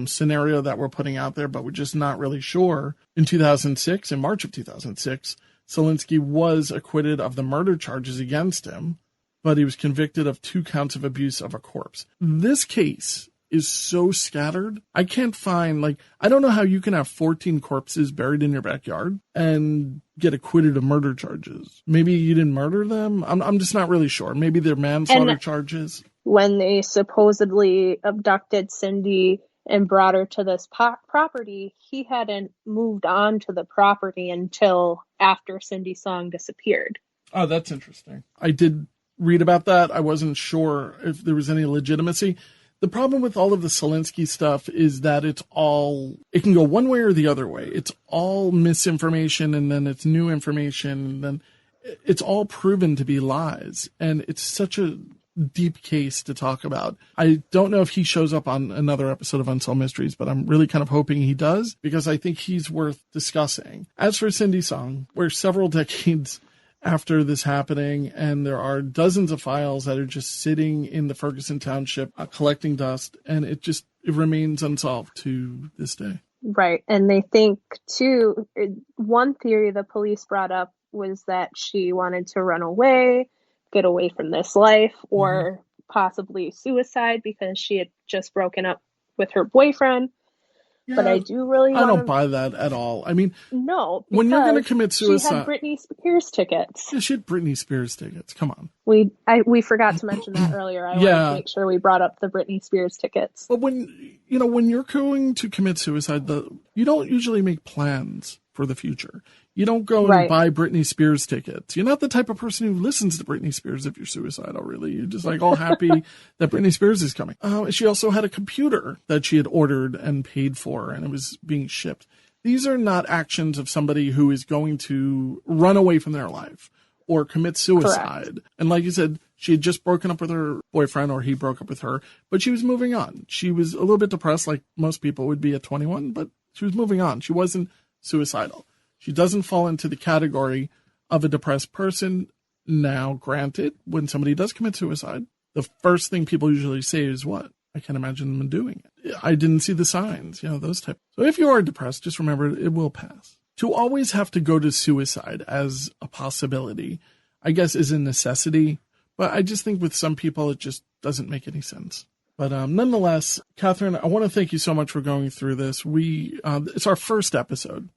scenario that we're putting out there, but we're just not really sure. In March of 2006, Selinski was acquitted of the murder charges against him, but he was convicted of 2 counts of abuse of a corpse. This case is so scattered. I can't find, I don't know how you can have 14 corpses buried in your backyard and get acquitted of murder charges. Maybe you didn't murder them. I'm just not really sure. Maybe they're manslaughter charges. When they supposedly abducted Cindy and brought her to this property, he hadn't moved on to the property until after Cindy Song disappeared. Oh, that's interesting. I did read about that. I wasn't sure if there was any legitimacy. The problem with all of the Selinski stuff is that it can go one way or the other way. It's all misinformation, and then it's new information, and then it's all proven to be lies. And it's such a deep case to talk about. I don't know if he shows up on another episode of Unsolved Mysteries, but I'm really kind of hoping he does, because I think he's worth discussing. As for Cindy Song, we're several decades after this happening, and there are dozens of files that are just sitting in the Ferguson Township collecting dust, and it remains unsolved to this day. Right. And they think, too, one theory the police brought up was that she wanted to run away, get away from this life, or possibly suicide because she had just broken up with her boyfriend. but I do really want I don't buy that at all. I mean, no, when you're going to commit suicide, she had Britney Spears tickets. Yeah, she had Britney Spears tickets. Come on. We forgot to mention that earlier. I wanted to make sure we brought up the Britney Spears tickets. But when you're going to commit suicide, you don't usually make plans for the future. You don't go and buy Britney Spears tickets. You're not the type of person who listens to Britney Spears if you're suicidal, really. You're just like all happy that Britney Spears is coming. She also had a computer that she had ordered and paid for, and it was being shipped. These are not actions of somebody who is going to run away from their life or commit suicide. Correct. And like you said, she had just broken up with her boyfriend, or he broke up with her, but she was moving on. She was a little bit depressed, like most people would be at 21, but she was moving on. She wasn't suicidal. She doesn't fall into the category of a depressed person. Now, granted, when somebody does commit suicide, the first thing people usually say is what? I can't imagine them doing it. I didn't see the signs, those type. So if you are depressed, just remember it will pass. To always have to go to suicide as a possibility, I guess, is a necessity. But I just think with some people, it just doesn't make any sense. But nonetheless, Catharine, I want to thank you so much for going through this. It's our first episode.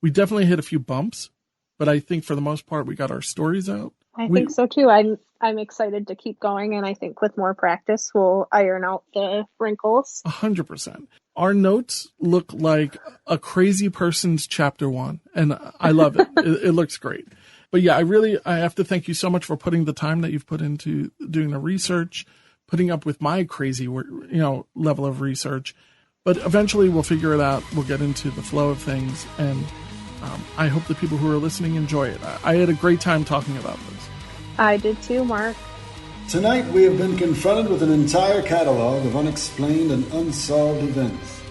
We definitely hit a few bumps, but I think for the most part, we got our stories out. I think so too. I'm excited to keep going, and I think with more practice, we'll iron out the wrinkles. 100%. Our notes look like a crazy person's chapter 1, and I love it. It looks great. But yeah, I have to thank you so much for putting the time that you've put into doing the research, putting up with my crazy, level of research. But eventually we'll figure it out. We'll get into the flow of things, and I hope the people who are listening enjoy it. I had a great time talking about this. I did too, Mark. Tonight we have been confronted with an entire catalog of unexplained and unsolved events.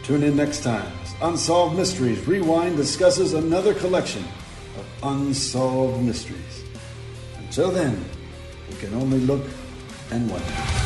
Tune in next time as Unsolved Mysteries Rewind discusses another collection of unsolved mysteries. Until then, we can only look and wonder.